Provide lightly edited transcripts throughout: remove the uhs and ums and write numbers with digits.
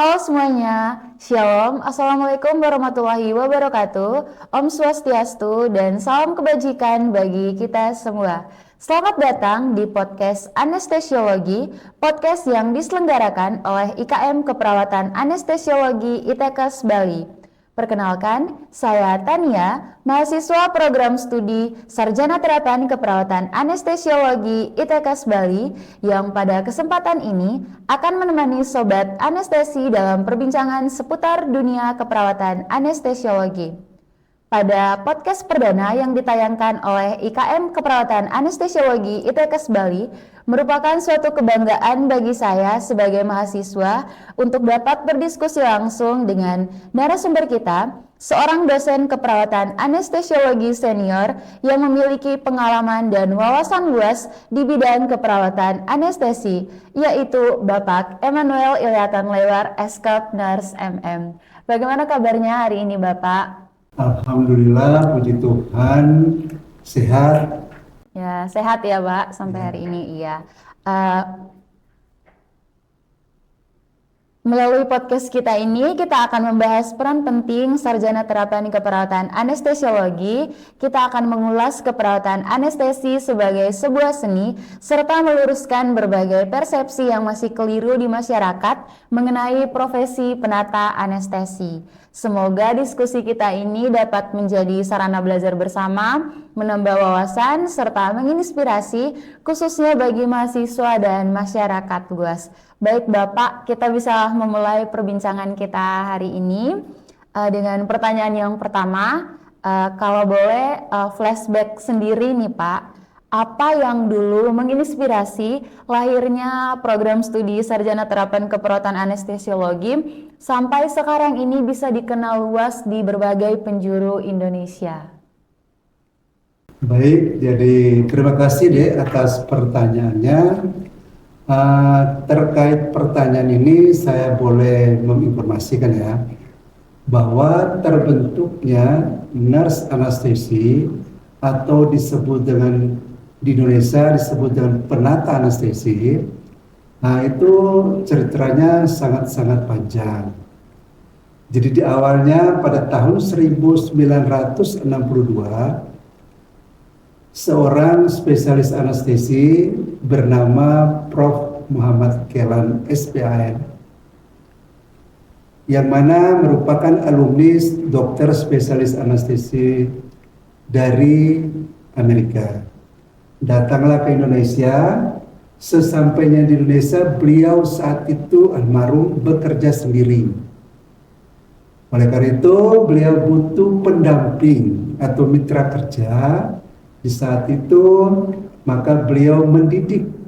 Halo semuanya, Shalom, Assalamualaikum warahmatullahi wabarakatuh, Om Swastiastu, dan salam kebajikan bagi kita semua. Selamat datang di podcast Anestesiologi, podcast yang diselenggarakan oleh IKM Keperawatan Anestesiologi ITKes Bali. Perkenalkan, saya Tania, mahasiswa program studi Sarjana Terapan Keperawatan Anestesiologi ITKes Bali yang pada kesempatan ini akan menemani Sobat Anestesi dalam perbincangan seputar dunia keperawatan anestesiologi. Pada podcast perdana yang ditayangkan oleh IKM Keperawatan Anestesiologi ITKes Bali merupakan suatu kebanggaan bagi saya sebagai mahasiswa untuk dapat berdiskusi langsung dengan narasumber kita, seorang dosen keperawatan anestesiologi senior yang memiliki pengalaman dan wawasan luas di bidang keperawatan anestesi, yaitu Bapak Emmanuel Iliatan Lewar, Eskap Nurse MM. Bagaimana kabarnya hari ini Bapak? Alhamdulillah, puji Tuhan, sehat. Ya, sehat ya Pak sampai hari ini, iya. Melalui podcast kita ini, kita akan membahas peran penting sarjana terapan keperawatan anestesiologi. Kita akan mengulas keperawatan anestesi sebagai sebuah seni, serta meluruskan berbagai persepsi yang masih keliru di masyarakat mengenai profesi penata anestesi. Semoga diskusi kita ini dapat menjadi sarana belajar bersama, menambah wawasan, serta menginspirasi khususnya bagi mahasiswa dan masyarakat luas. Baik Bapak, kita bisa memulai perbincangan kita hari ini dengan pertanyaan yang pertama. Kalau boleh flashback sendiri nih Pak, apa yang dulu menginspirasi lahirnya program studi Sarjana Terapan Keperawatan Anestesiologi sampai sekarang ini bisa dikenal luas di berbagai penjuru Indonesia? Baik, jadi terima kasih Dek atas pertanyaannya. Terkait pertanyaan ini saya boleh menginformasikan ya, bahwa terbentuknya nurse anestesi atau disebut dengan di Indonesia disebut dengan penata anestesi. Nah, itu ceritanya sangat-sangat panjang. Jadi di awalnya pada tahun 1962 seorang spesialis anestesi bernama Prof. Muhammad Kelan SPAN yang mana merupakan alumni dokter spesialis anestesi dari Amerika. Datanglah ke Indonesia. Sesampainya di Indonesia, beliau saat itu almarhum bekerja sendiri. Oleh karena itu, beliau butuh pendamping atau mitra kerja. Di saat itu, maka beliau mendidik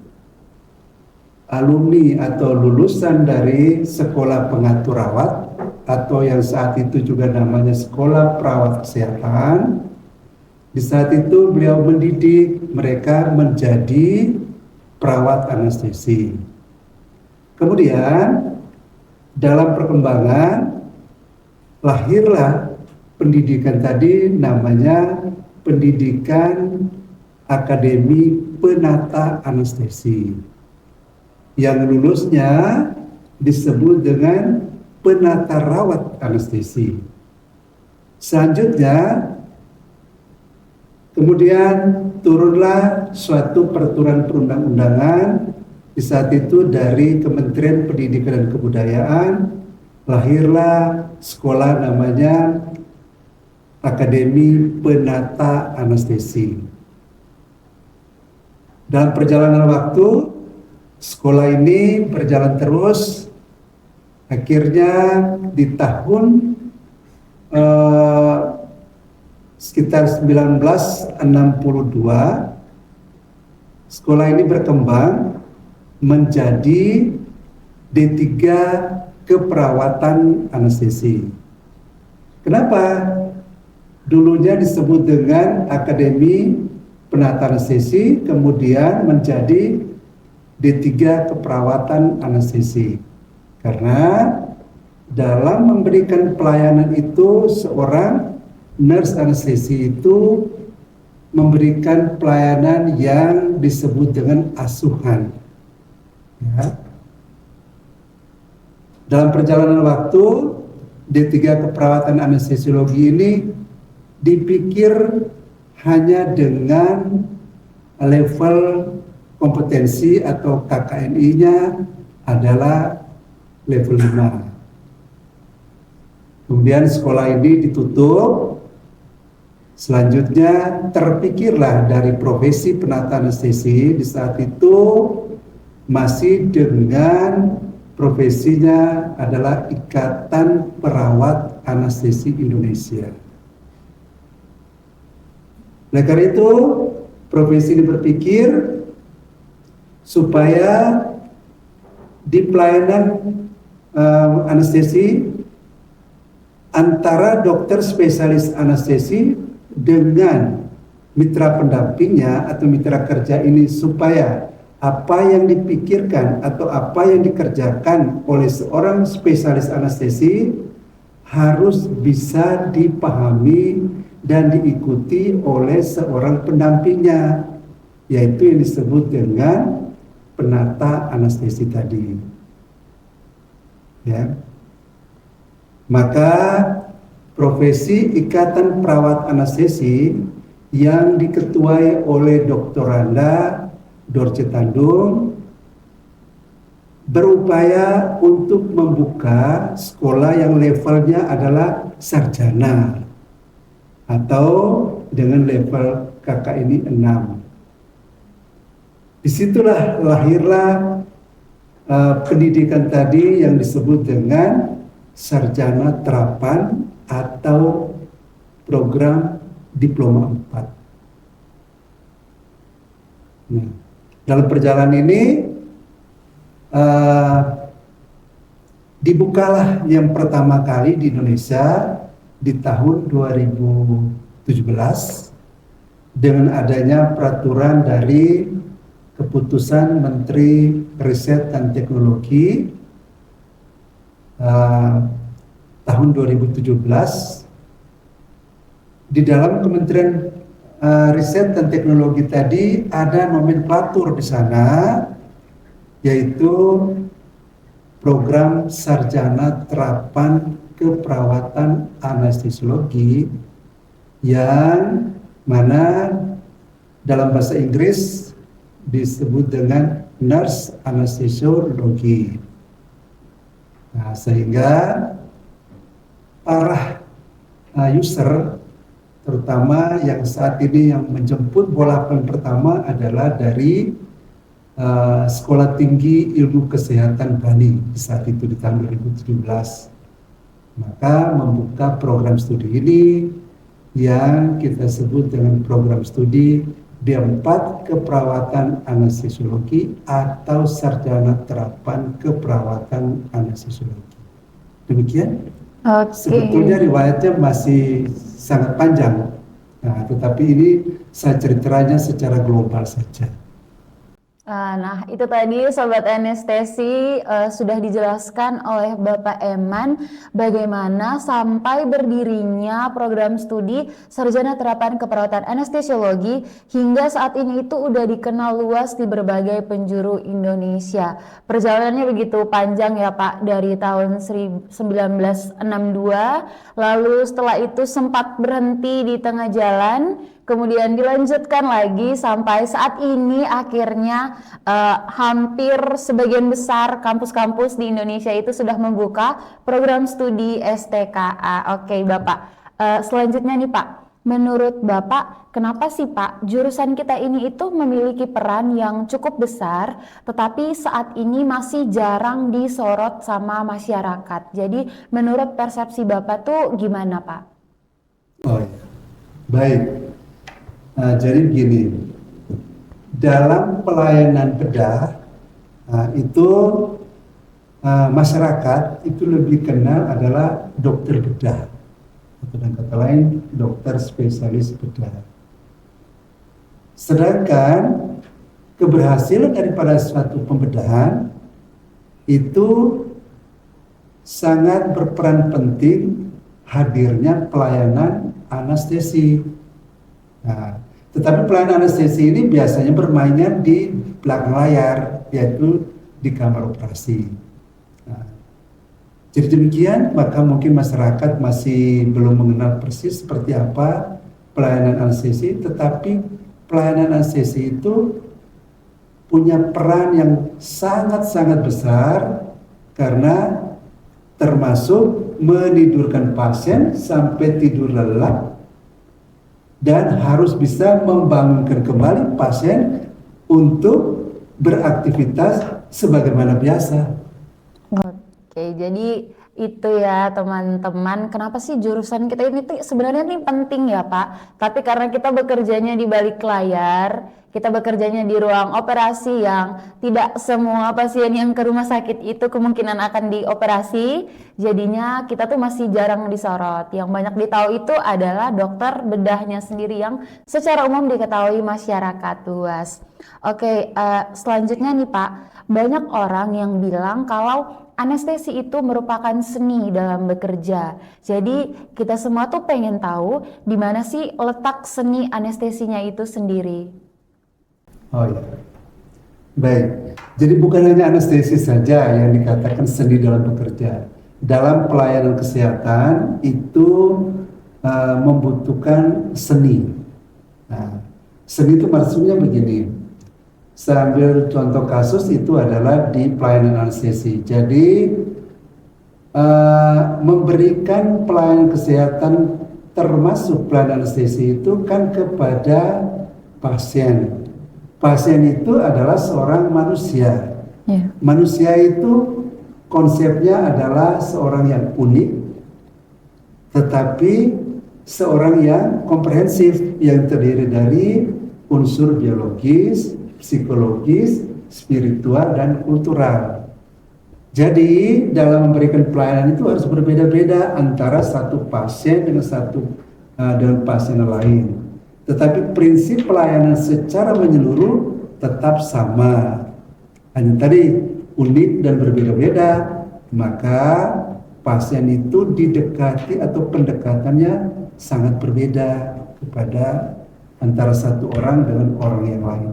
alumni atau lulusan dari sekolah pengatur rawat atau yang saat itu juga namanya sekolah perawat kesehatan. Di saat itu beliau mendidik mereka menjadi perawat anestesi. Kemudian dalam perkembangan lahirlah pendidikan tadi namanya pendidikan Akademi Penata Anestesi. Yang lulusnya disebut dengan penata rawat anestesi. Selanjutnya kemudian turunlah suatu peraturan perundang-undangan. Di saat itu dari Kementerian Pendidikan dan Kebudayaan lahirlah sekolah namanya Akademi Penata Anestesi. Dalam perjalanan waktu, sekolah ini berjalan terus. Akhirnya di tahun sekitar 1962 sekolah ini berkembang menjadi D3 keperawatan anestesi. Kenapa? Dulunya disebut dengan Akademi Penata Anestesi, kemudian menjadi D3 keperawatan anestesi. Karena dalam memberikan pelayanan itu seorang nurse anestesi itu memberikan pelayanan yang disebut dengan asuhan. Ya. Dalam perjalanan waktu, D3 keperawatan anestesiologi ini dipikir hanya dengan level kompetensi atau KKNI-nya adalah level 5. Kemudian sekolah ini ditutup. Selanjutnya terpikirlah dari profesi penata anestesi di saat itu masih dengan profesinya adalah Ikatan Perawat Anestesi Indonesia. Oleh karena itu, profesi ini berpikir supaya di pelayanan anestesi antara dokter spesialis anestesi dengan mitra pendampingnya atau mitra kerja ini supaya apa yang dipikirkan atau apa yang dikerjakan oleh seorang spesialis anestesi harus bisa dipahami dan diikuti oleh seorang pendampingnya, yaitu yang disebut dengan penata anestesi tadi. Ya. Maka profesi Ikatan Perawat Anestesi yang diketuai oleh Dr. Randa Dorce Tandung berupaya untuk membuka sekolah yang levelnya adalah sarjana atau dengan level KKNI 6. Disitulah lahirlah pendidikan tadi yang disebut dengan sarjana terapan atau program diploma 4. Nah, dalam perjalanan ini dibukalah yang pertama kali di Indonesia di tahun 2017 dengan adanya peraturan dari keputusan Menteri Riset dan Teknologi tahun 2017. Di dalam Kementerian Riset dan Teknologi tadi ada nomenklatur di sana, yaitu program sarjana terapan keperawatan anestesiologi yang mana dalam bahasa Inggris disebut dengan nurse anesthesiology. Nah, sehingga para user, terutama yang saat ini yang menjemput bola paling pertama adalah dari Sekolah Tinggi Ilmu Kesehatan Bali di saat itu di tahun 2017. Maka membuka program studi ini yang kita sebut dengan program studi D4 Keperawatan Anestesiologi atau Sarjana Terapan Keperawatan Anestesiologi. Demikian. Sebetulnya riwayatnya masih sangat panjang. Nah, tetapi ini saya ceritanya secara global saja. Nah, itu tadi Sobat Anestesi sudah dijelaskan oleh Bapak Eman bagaimana sampai berdirinya program studi Sarjana Terapan Keperawatan Anestesiologi hingga saat ini itu udah dikenal luas di berbagai penjuru Indonesia. Perjalanannya begitu panjang ya Pak, dari tahun 1962, lalu setelah itu sempat berhenti di tengah jalan, kemudian dilanjutkan lagi sampai saat ini akhirnya hampir sebagian besar kampus-kampus di Indonesia itu sudah membuka program studi STKA. Oke Bapak, selanjutnya nih Pak, menurut Bapak kenapa sih Pak jurusan kita ini itu memiliki peran yang cukup besar tetapi saat ini masih jarang disorot sama masyarakat? Jadi menurut persepsi Bapak tuh gimana Pak? Oh ya, baik. Jadi begini, dalam pelayanan bedah itu masyarakat itu lebih kenal adalah dokter bedah atau dengan kata lain dokter spesialis bedah. Sedangkan keberhasilan daripada suatu pembedahan itu sangat berperan penting hadirnya pelayanan anestesi. Nah, tetapi pelayanan anestesi ini biasanya bermainnya di belakang layar, yaitu di kamar operasi. Nah, Jadi demikian, maka mungkin masyarakat masih belum mengenal persis seperti apa pelayanan anestesi, tetapi pelayanan anestesi itu punya peran yang sangat-sangat besar karena termasuk menidurkan pasien sampai tidur lelap dan harus bisa membangunkan kembali pasien untuk beraktivitas sebagaimana biasa. Oke, jadi itu ya teman-teman, kenapa sih jurusan kita ini tuh sebenarnya nih penting ya Pak, tapi karena kita bekerjanya di balik layar, kita bekerjanya di ruang operasi yang tidak semua pasien yang ke rumah sakit itu kemungkinan akan dioperasi, jadinya kita tuh masih jarang disorot. Yang banyak ditahu itu adalah dokter bedahnya sendiri yang secara umum diketahui masyarakat luas. Oke, selanjutnya nih Pak, banyak orang yang bilang kalau anestesi itu merupakan seni dalam bekerja. Jadi kita semua tuh pengen tahu di mana sih letak seni anestesinya itu sendiri. Oh ya, baik. Jadi bukan hanya anestesi saja yang dikatakan seni dalam bekerja. Dalam pelayanan kesehatan itu membutuhkan seni. Nah, seni itu maksudnya begini. Saya ambil contoh kasus itu adalah di pelayanan anestesi. Jadi memberikan pelayanan kesehatan termasuk pelayanan anestesi itu kan kepada pasien. Pasien itu adalah seorang manusia. Yeah. Manusia itu konsepnya adalah seorang yang unik, tetapi seorang yang komprehensif yang terdiri dari unsur biologis, psikologis, spiritual, dan kultural. Jadi dalam memberikan pelayanan itu harus berbeda-beda antara satu pasien dengan pasien lain. Tetapi prinsip pelayanan secara menyeluruh tetap sama. Hanya tadi unik dan berbeda-beda, maka pasien itu didekati atau pendekatannya sangat berbeda kepada antara satu orang dengan orang yang lain.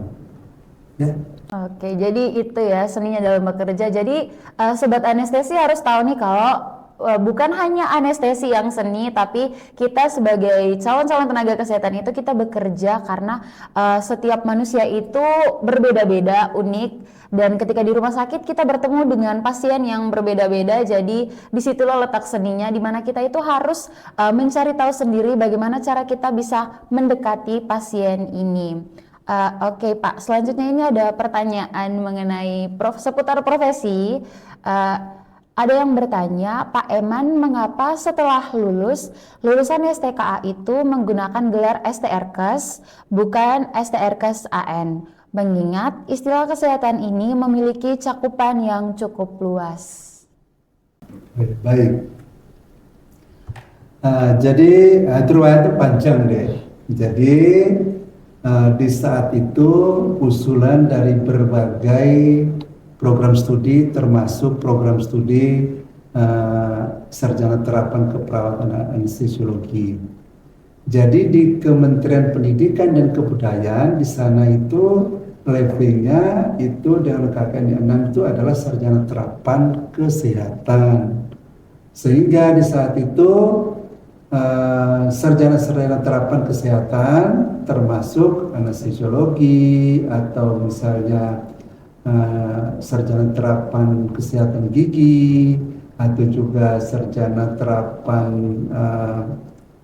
Ya. Oke, jadi itu ya seninya dalam bekerja. Jadi sobat anestesi harus tahu nih kalau bukan hanya anestesi yang seni, tapi kita sebagai calon-calon tenaga kesehatan itu kita bekerja karena setiap manusia itu berbeda-beda, unik, dan ketika di rumah sakit kita bertemu dengan pasien yang berbeda-beda. Jadi disitulah letak seninya, di mana kita itu harus mencari tahu sendiri bagaimana cara kita bisa mendekati pasien ini. Oke Pak, selanjutnya ini ada pertanyaan mengenai seputar profesi. Ada yang bertanya, Pak Eman, mengapa setelah lulusan STKA itu menggunakan gelar STRKes bukan STRKes AN? Mengingat istilah kesehatan ini memiliki cakupan yang cukup luas. Baik. Jadi itu riwayatnya panjang deh. Jadi di saat itu usulan dari berbagai program studi termasuk program studi sarjana terapan keperawatan anestesiologi. Jadi di Kementerian Pendidikan dan Kebudayaan di sana itu levelnya itu dengan KKN 6 itu adalah sarjana terapan kesehatan. Sehingga di saat itu sarjana-sarjana terapan kesehatan termasuk anestesiologi atau misalnya sarjana terapan kesehatan gigi atau juga sarjana terapan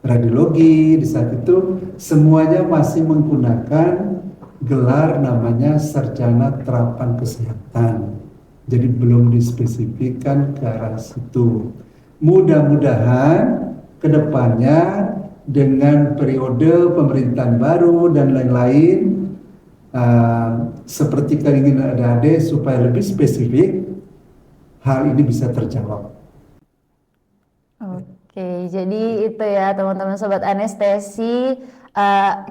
radiologi, di saat itu semuanya masih menggunakan gelar namanya sarjana terapan kesehatan. Jadi belum dispesifikkan ke arah situ. Mudah-mudahan kedepannya dengan periode pemerintahan baru dan lain-lain seperti keinginan adik-adik supaya lebih spesifik hal ini bisa terjawab. Oke, jadi itu ya teman-teman sobat anestesi,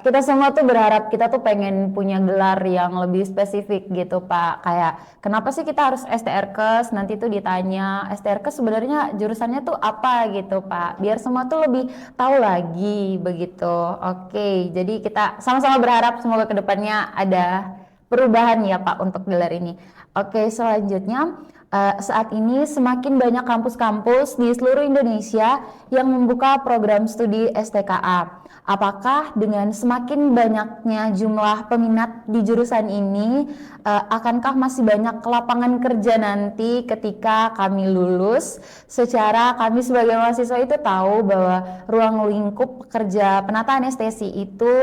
kita semua tuh berharap kita tuh pengen punya gelar yang lebih spesifik gitu Pak. Kayak kenapa sih kita harus STRKes? Nanti tuh ditanya STRKes sebenarnya jurusannya tuh apa gitu Pak. Biar semua tuh lebih tahu lagi begitu. Oke, jadi kita sama-sama berharap semoga kedepannya ada perubahan ya Pak untuk gelar ini. Oke, selanjutnya Saat ini semakin banyak kampus-kampus di seluruh Indonesia yang membuka program studi STKA. Apakah dengan semakin banyaknya jumlah peminat di jurusan ini, akankah masih banyak lapangan kerja nanti ketika kami lulus? Secara kami sebagai mahasiswa itu tahu bahwa ruang lingkup kerja penata anestesi itu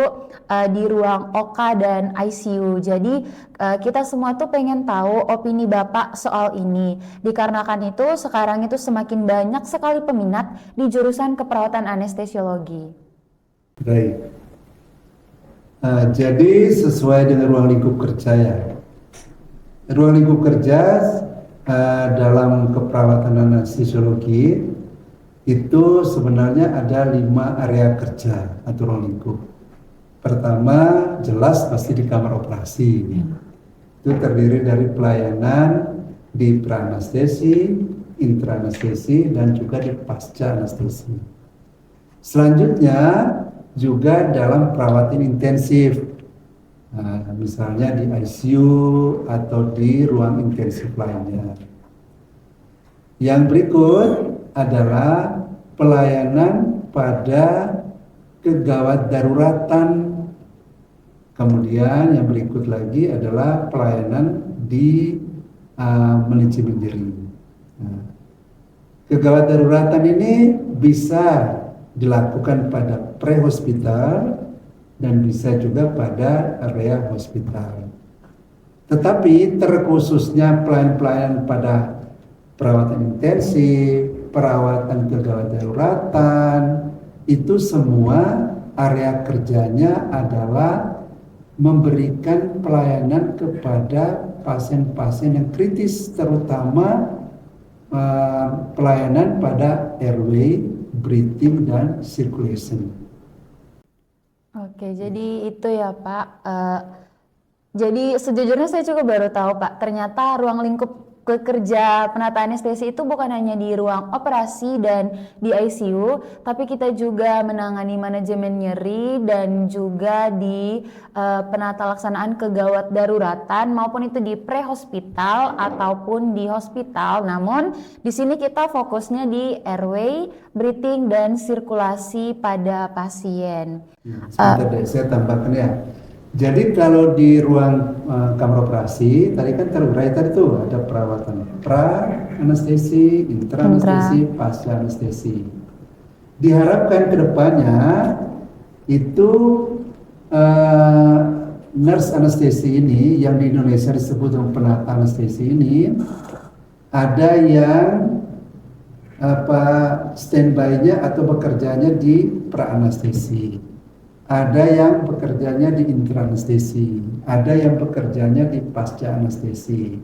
di ruang OK dan ICU. Jadi kita semua tuh pengen tahu opini Bapak soal ini. Dikarenakan itu sekarang itu semakin banyak sekali peminat di jurusan keperawatan anestesiologi. Baik. Jadi sesuai dengan ruang lingkup kerja ya. Ruang lingkup kerja dalam keperawatan anestesiologi itu sebenarnya ada 5 area kerja atau ruang lingkup. Pertama, jelas pasti di kamar operasi. Itu terdiri dari pelayanan di pra-anestesi, intra-anestesi, dan juga di pasca anestesi. Selanjutnya juga dalam perawatan intensif, misalnya di ICU atau di ruang intensif lainnya. Yang berikut adalah pelayanan pada kegawat daruratan. Kemudian yang berikut lagi adalah pelayanan di manajemen diri. Kegawat daruratan ini bisa dilakukan pada pre-hospital dan bisa juga pada area hospital. Tetapi terkhususnya pelayanan pada perawatan intensif, perawatan kegawat daruratan, itu semua area kerjanya adalah memberikan pelayanan kepada pasien-pasien yang kritis, terutama pelayanan pada airway, breathing, dan circulation. Oke, jadi itu ya Pak. Jadi sejujurnya saya juga baru tahu Pak, ternyata ruang lingkup kerja penata anestesi itu bukan hanya di ruang operasi dan di ICU, tapi kita juga menangani manajemen nyeri dan juga di penata laksanaan kegawat daruratan maupun itu di pre-hospital ataupun di hospital. Namun di sini kita fokusnya di airway, breathing, dan sirkulasi pada pasien. Sebentar deh, saya tambahkan ya. Jadi kalau di ruang kamar operasi, tadi kan terurai tadi tuh ada perawatan pra anestesi, intra anestesi, pasca anestesi. Diharapkan kedepannya itu nurse anestesi ini yang di Indonesia disebut dengan penata anestesi ini ada yang standby-nya atau bekerjanya di pra anestesi. Ada yang bekerjanya di intra-anestesi, ada yang bekerjanya di pasca anestesi.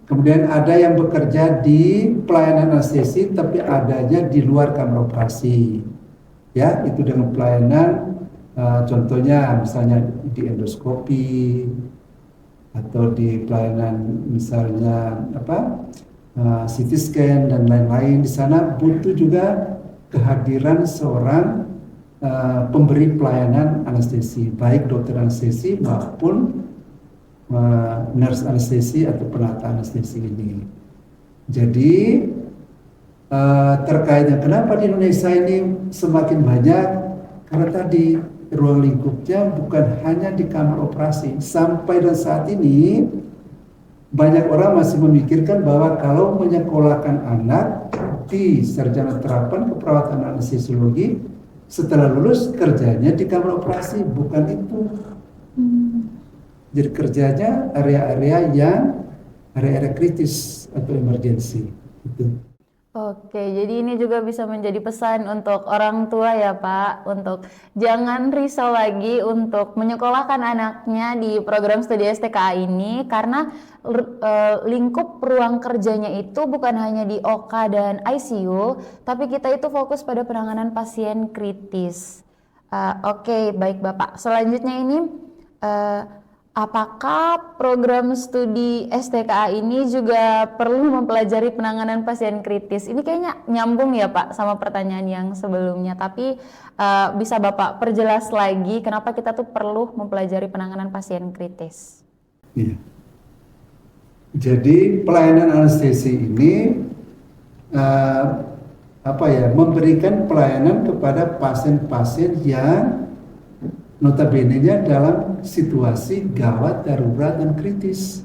Kemudian ada yang bekerja di pelayanan anestesi tapi adanya di luar kamar operasi. Ya, itu dengan pelayanan contohnya misalnya di endoskopi atau di pelayanan misalnya CT scan dan lain-lain. Di sana butuh juga kehadiran seorang pemberi pelayanan anestesi, baik dokter anestesi maupun nurse anestesi atau penata anestesi ini. Jadi terkaitnya kenapa di Indonesia ini semakin banyak, karena tadi ruang lingkupnya bukan hanya di kamar operasi. Sampai dan saat ini banyak orang masih memikirkan bahwa kalau menyekolahkan anak di sarjana terapan keperawatan anestesiologi, setelah lulus kerjanya di kamar operasi, bukan itu. Jadi kerjanya area-area yang area-area kritis atau emergensi. Itu. Oke, jadi ini juga bisa menjadi pesan untuk orang tua ya Pak, untuk jangan risau lagi untuk menyekolahkan anaknya di program studi STKA ini, karena lingkup ruang kerjanya itu bukan hanya di OK dan ICU, tapi kita itu fokus pada penanganan pasien kritis. Oke, baik Bapak. Selanjutnya ini apakah program studi STKA ini juga perlu mempelajari penanganan pasien kritis? Ini kayaknya nyambung ya Pak sama pertanyaan yang sebelumnya, tapi bisa Bapak perjelas lagi kenapa kita tuh perlu mempelajari penanganan pasien kritis? Iya. Jadi pelayanan anestesi ini memberikan pelayanan kepada pasien-pasien yang notabene-nya dalam situasi gawat, darurat, dan kritis.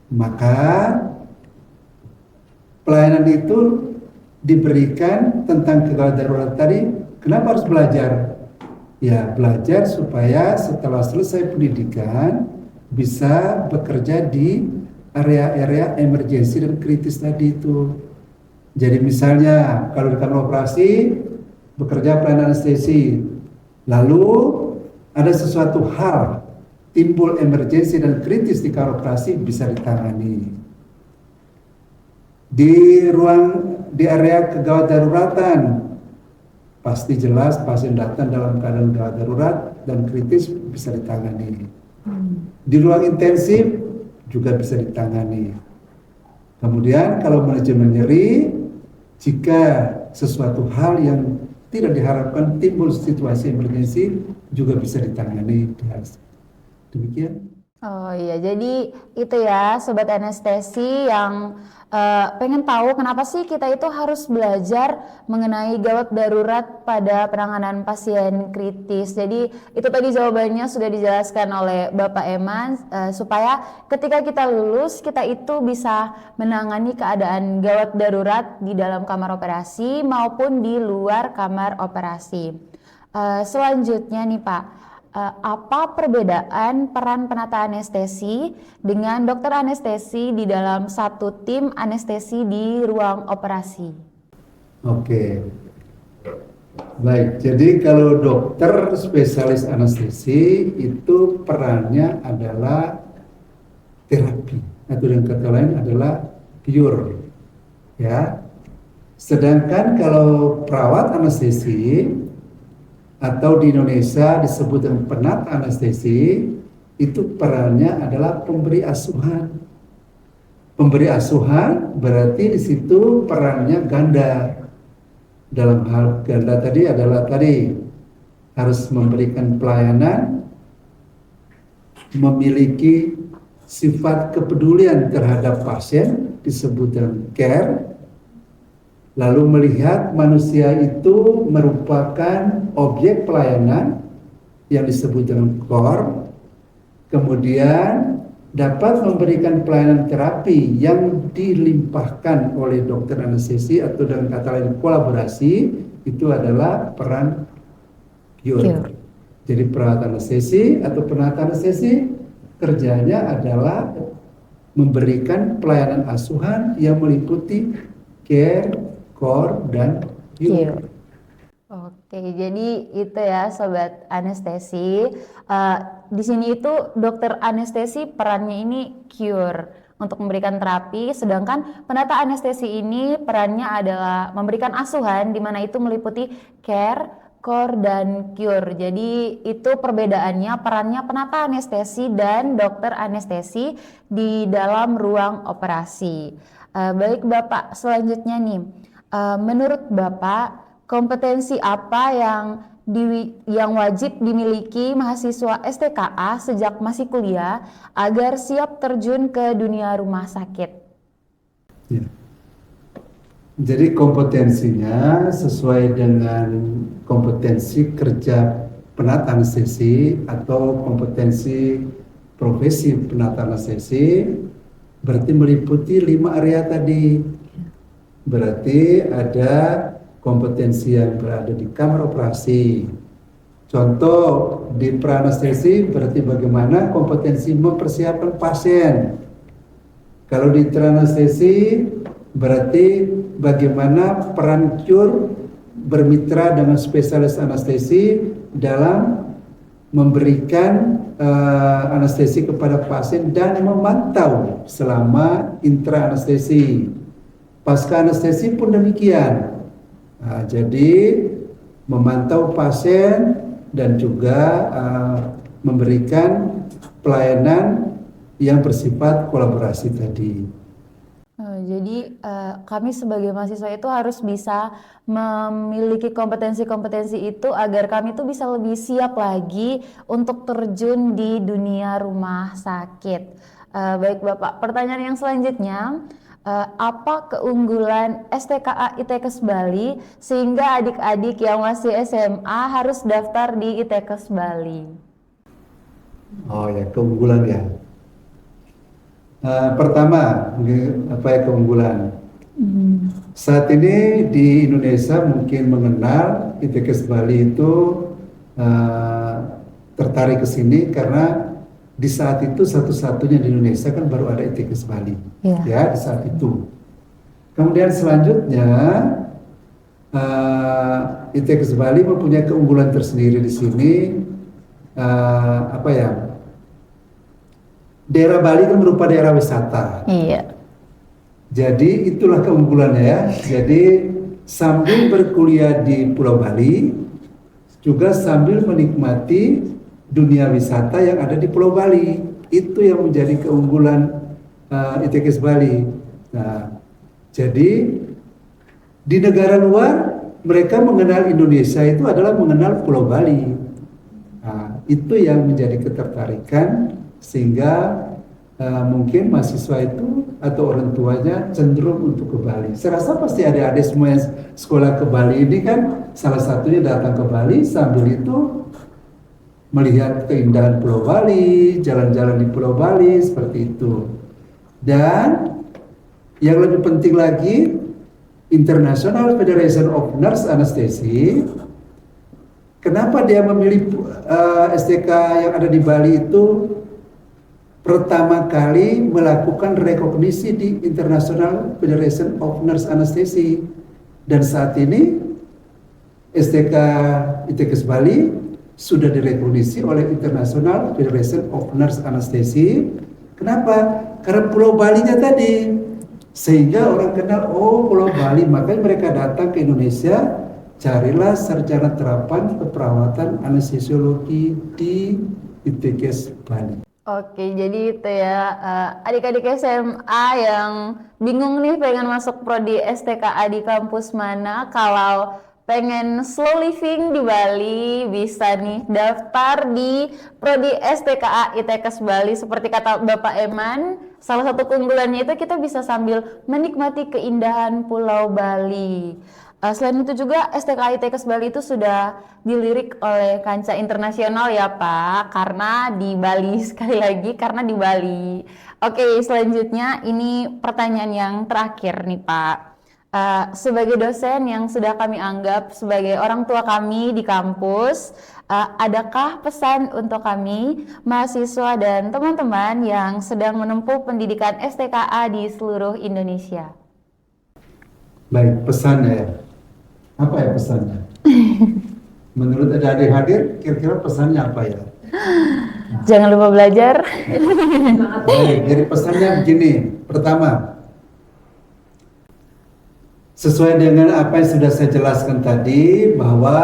Maka pelayanan itu diberikan tentang kegawat darurat tadi. Kenapa harus belajar? Ya, belajar supaya setelah selesai pendidikan bisa bekerja di area-area emergensi dan kritis tadi itu. Jadi misalnya kalau di kamar operasi bekerja pelayanan anestesi, lalu ada sesuatu hal timbul emergensi dan kritis di kamar operasi, bisa ditangani. Di area kegawat daruratan, pasti jelas pasien datang dalam keadaan gawat darurat dan kritis, bisa ditangani. Di ruang intensif juga bisa ditangani. Kemudian kalau manajemen nyeri, jika sesuatu hal yang tidak diharapkan timbul situasi emergensi, juga bisa ditangani. Demikian. Oh iya, jadi itu ya Sobat Anestesi yang pengen tahu kenapa sih kita itu harus belajar mengenai gawat darurat pada penanganan pasien kritis. Jadi itu tadi jawabannya sudah dijelaskan oleh Bapak Eman, supaya ketika kita lulus kita itu bisa menangani keadaan gawat darurat di dalam kamar operasi maupun di luar kamar operasi. Selanjutnya nih Pak, apa perbedaan peran penata anestesi dengan dokter anestesi di dalam satu tim anestesi di ruang operasi? Oke, baik. Jadi kalau dokter spesialis anestesi itu perannya adalah terapi, atau dengan kata lain adalah cure, ya. Sedangkan kalau perawat anestesi atau di Indonesia disebut dengan penata anestesi, itu perannya adalah pemberi asuhan. Pemberi asuhan berarti di situ perannya ganda. Dalam hal ganda tadi adalah harus memberikan pelayanan, memiliki sifat kepedulian terhadap pasien disebut dengan care, lalu melihat manusia itu merupakan objek pelayanan yang disebut dengan core, kemudian dapat memberikan pelayanan terapi yang dilimpahkan oleh dokter anestesi atau dengan kata lain kolaborasi, itu adalah peran cure. Jadi perawat anestesi atau penata anestesi kerjanya adalah memberikan pelayanan asuhan yang meliputi care, core, dan cure. Oke, jadi itu ya Sobat Anestesi. Di sini itu dokter anestesi perannya ini cure untuk memberikan terapi, sedangkan penata anestesi ini perannya adalah memberikan asuhan, di mana itu meliputi care, core, dan cure. Jadi itu perbedaannya perannya penata anestesi dan dokter anestesi di dalam ruang operasi. Baik Bapak, selanjutnya nih. Menurut Bapak, kompetensi apa yang wajib dimiliki mahasiswa STKA sejak masih kuliah agar siap terjun ke dunia rumah sakit? Ya. Jadi kompetensinya sesuai dengan kompetensi kerja penata anestesi atau kompetensi profesi penata anestesi, berarti meliputi 5 area tadi. Berarti ada kompetensi yang berada di kamar operasi. Contoh di praanestesi berarti bagaimana kompetensi mempersiapkan pasien. Kalau di tranestesi berarti bagaimana peran cure bermitra dengan spesialis anestesi dalam memberikan anestesi kepada pasien dan memantau selama intra-anestesi. Pasca anestesi pun demikian. Nah, jadi memantau pasien dan juga memberikan pelayanan yang bersifat kolaborasi tadi. jadi kami sebagai mahasiswa itu harus bisa memiliki kompetensi-kompetensi itu agar kami tuh bisa lebih siap lagi untuk terjun di dunia rumah sakit. Baik Bapak, pertanyaan yang selanjutnya, apa keunggulan STKA ITKes Bali sehingga adik-adik yang masih SMA harus daftar di ITKes Bali? Oh ya, keunggulan ya. Pertama, apa ya keunggulan? Saat ini di Indonesia mungkin mengenal ITKes Bali itu tertarik ke sini karena di saat itu satu-satunya di Indonesia kan baru ada ITKes Bali, ya di saat itu. Kemudian selanjutnya ITKes Bali mempunyai keunggulan tersendiri di sini, apa ya? Daerah Bali kan berupa daerah wisata. Iya. Jadi itulah keunggulannya ya. Jadi sambil berkuliah di Pulau Bali, juga sambil menikmati dunia wisata yang ada di Pulau Bali. Itu yang menjadi keunggulan ITKes Bali. Nah, jadi di negara luar mereka mengenal Indonesia itu adalah mengenal Pulau Bali. Nah, itu yang menjadi ketertarikan sehingga mungkin mahasiswa itu atau orang tuanya cenderung untuk ke Bali. Saya rasa pasti adik-adik semua yang sekolah ke Bali ini kan salah satunya datang ke Bali sambil itu melihat keindahan Pulau Bali, jalan-jalan di Pulau Bali seperti itu. Dan yang lebih penting lagi, International Federation of Nurse Anesthesia, kenapa dia memilih STK yang ada di Bali itu pertama kali melakukan rekognisi di International Federation of Nurse Anesthesia, dan saat ini STK ITKes Bali sudah direkognisi oleh International Federation of Nurse Anesthesia. Kenapa? Karena Pulau Balinya tadi, sehingga orang kenal, oh Pulau Bali, makanya mereka datang ke Indonesia, carilah sarjana terapan keperawatan anestesiologi di ITKes Bali. Oke, jadi itu ya adik-adik SMA yang bingung nih pengen masuk prodi STKA di kampus mana, kalau pengen slow living di Bali bisa nih daftar di prodi STKA ITKes Bali. Seperti kata Bapak Eman, salah satu keunggulannya itu kita bisa sambil menikmati keindahan Pulau Bali. Selain itu juga STKA ITKes Bali itu sudah dilirik oleh kancah internasional ya Pak, karena di Bali, sekali lagi karena di Bali. Oke, selanjutnya ini pertanyaan yang terakhir nih Pak. Sebagai dosen yang sudah kami anggap sebagai orang tua kami di kampus, adakah pesan untuk kami, mahasiswa dan teman-teman yang sedang menempuh pendidikan STKA di seluruh Indonesia? Baik, pesannya ya. Apa ya pesannya? Menurut adik-adik hadir, kira-kira pesannya apa ya? Jangan lupa belajar. Baik, jadi pesannya begini. Pertama, sesuai dengan apa yang sudah saya jelaskan tadi, bahwa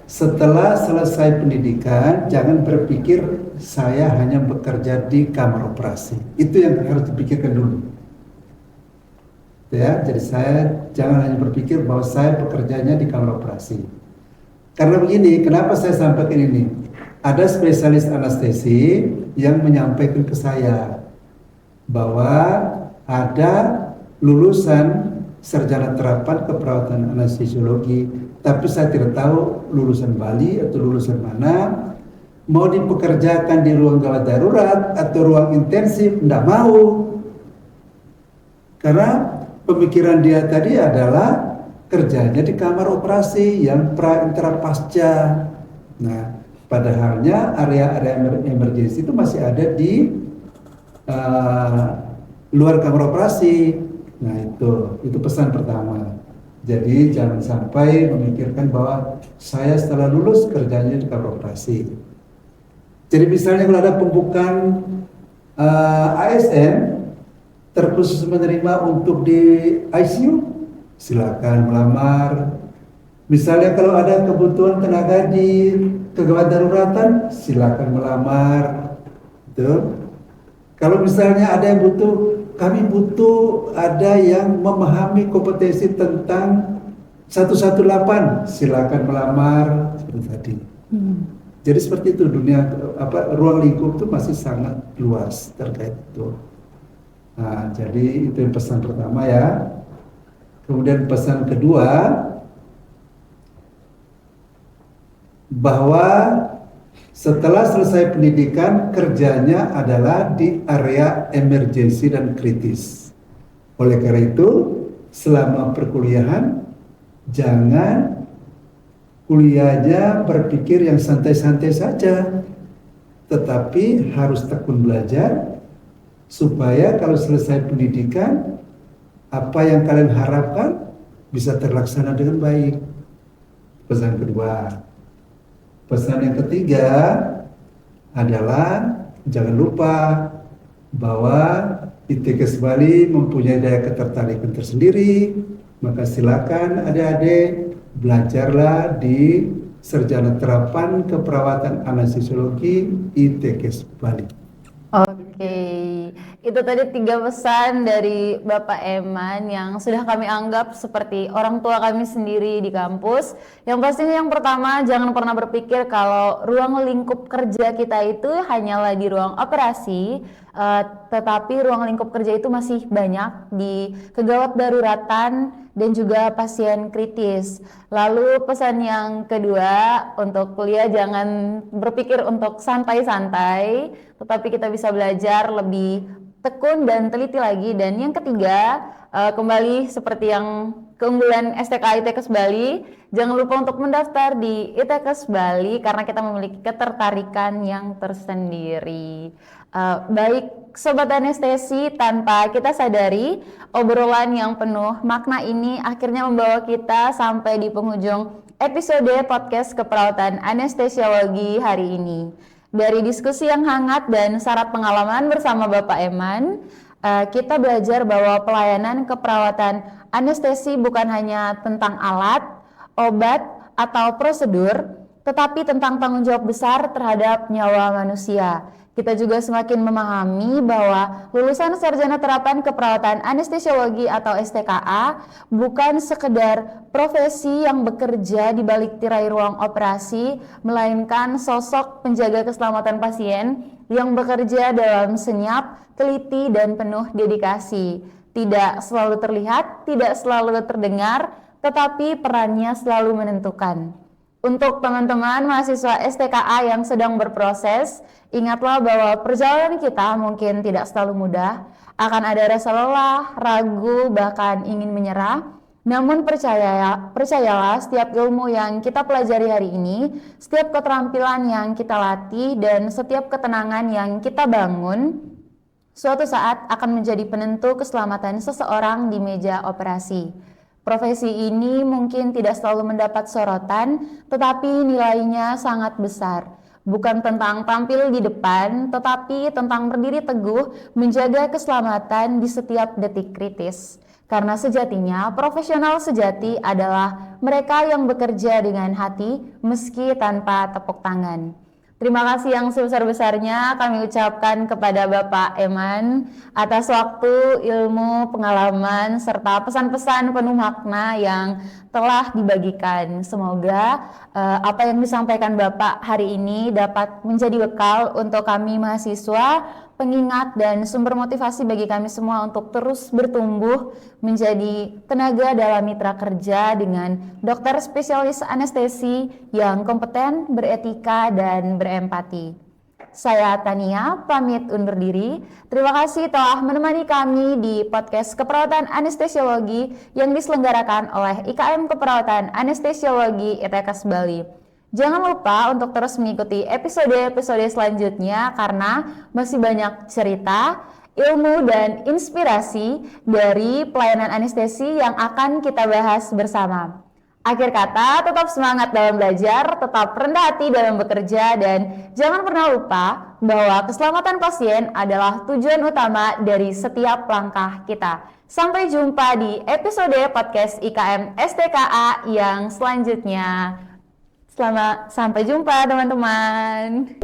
setelah selesai pendidikan, jangan berpikir saya hanya bekerja di kamar operasi. Itu yang harus dipikirkan dulu. Ya, jadi saya jangan hanya berpikir bahwa saya bekerjanya di kamar operasi. Karena begini, kenapa saya sampaikan ini? Ada spesialis anestesi yang menyampaikan ke saya bahwa ada lulusan sarjana terapan keperawatan anestesiologi, tapi saya tidak tahu lulusan Bali atau lulusan mana, mau dipekerjakan di ruang gawat darurat atau ruang intensif, tidak mau. Karena pemikiran dia tadi adalah kerjanya di kamar operasi yang pra intra pasca. Nah, padahalnya area-area emergensi itu masih ada di luar kamar operasi. Nah, itu pesan pertama. Jadi jangan sampai memikirkan bahwa saya setelah lulus kerjanya di kamar operasi. Jadi misalnya kalau ada pembukaan ASN terkhusus menerima untuk di ICU, silakan melamar. Misalnya kalau ada kebutuhan tenaga di kegawat daruratan, silakan melamar. Gitu. Kalau misalnya ada yang butuh kami butuh ada yang memahami kompetensi tentang 118, silakan melamar seperti tadi. Jadi seperti itu dunia ruang lingkup itu masih sangat luas terkait itu. Nah, jadi itu yang pesan pertama ya. Kemudian pesan kedua, bahwa setelah selesai pendidikan kerjanya adalah di area emergensi dan kritis. Oleh karena itu, selama perkuliahan jangan kuliahnya berpikir yang santai-santai saja, tetapi harus tekun belajar supaya kalau selesai pendidikan apa yang kalian harapkan bisa terlaksana dengan baik. Pesan kedua. Pesan yang ketiga adalah jangan lupa bahwa ITKS Bali mempunyai daya ketertarikan tersendiri, maka silakan adik-adik belajarlah di Sarjana Terapan Keperawatan Anestesiologi ITKS Bali. Oke, itu tadi 3 pesan dari Bapak Eman yang sudah kami anggap seperti orang tua kami sendiri di kampus. Yang pastinya yang pertama, jangan pernah berpikir kalau ruang lingkup kerja kita itu hanyalah di ruang operasi, tetapi ruang lingkup kerja itu masih banyak di kegawat daruratan dan juga pasien kritis. Lalu pesan yang kedua, untuk kuliah jangan berpikir untuk santai-santai, tetapi kita bisa belajar lebih tekun dan teliti lagi. Dan yang ketiga, kembali seperti yang keunggulan STK ITKS Bali, jangan lupa untuk mendaftar di ITKS Bali karena kita memiliki ketertarikan yang tersendiri. Baik Sobat Anestesi, tanpa kita sadari, obrolan yang penuh makna ini akhirnya membawa kita sampai di penghujung episode podcast Keperawatan Anestesiologi hari ini. Dari diskusi yang hangat dan syarat pengalaman bersama Bapak Eman, kita belajar bahwa pelayanan keperawatan anestesi bukan hanya tentang alat, obat, atau prosedur, tetapi tentang tanggung jawab besar terhadap nyawa manusia. Kita juga semakin memahami bahwa lulusan Sarjana Terapan Keperawatan Anestesiologi atau STKA bukan sekedar profesi yang bekerja di balik tirai ruang operasi, melainkan sosok penjaga keselamatan pasien yang bekerja dalam senyap, teliti, dan penuh dedikasi. Tidak selalu terlihat, tidak selalu terdengar, tetapi perannya selalu menentukan. Untuk teman-teman mahasiswa STKA yang sedang berproses, ingatlah bahwa perjalanan kita mungkin tidak selalu mudah, akan ada rasa lelah, ragu, bahkan ingin menyerah. Namun percayalah setiap ilmu yang kita pelajari hari ini, setiap keterampilan yang kita latih, dan setiap ketenangan yang kita bangun, suatu saat akan menjadi penentu keselamatan seseorang di meja operasi. Profesi ini mungkin tidak selalu mendapat sorotan, tetapi nilainya sangat besar. Bukan tentang tampil di depan, tetapi tentang berdiri teguh menjaga keselamatan di setiap detik kritis. Karena sejatinya, profesional sejati adalah mereka yang bekerja dengan hati meski tanpa tepuk tangan. Terima kasih yang sebesar-besarnya kami ucapkan kepada Bapak Eman atas waktu, ilmu, pengalaman, serta pesan-pesan penuh makna yang telah dibagikan. Semoga apa yang disampaikan Bapak hari ini dapat menjadi bekal untuk kami mahasiswa, pengingat dan sumber motivasi bagi kami semua untuk terus bertumbuh menjadi tenaga dalam mitra kerja dengan dokter spesialis anestesi yang kompeten, beretika, dan berempati. Saya Tania, pamit undur diri. Terima kasih telah menemani kami di podcast Keperawatan Anestesiologi yang diselenggarakan oleh IKM Keperawatan Anestesiologi ITKS Bali. Jangan lupa untuk terus mengikuti episode-episode selanjutnya karena masih banyak cerita, ilmu, dan inspirasi dari pelayanan anestesi yang akan kita bahas bersama. Akhir kata, tetap semangat dalam belajar, tetap rendah hati dalam bekerja, dan jangan pernah lupa bahwa keselamatan pasien adalah tujuan utama dari setiap langkah kita. Sampai jumpa di episode podcast IKM STKA yang selanjutnya. Sampai jumpa teman-teman.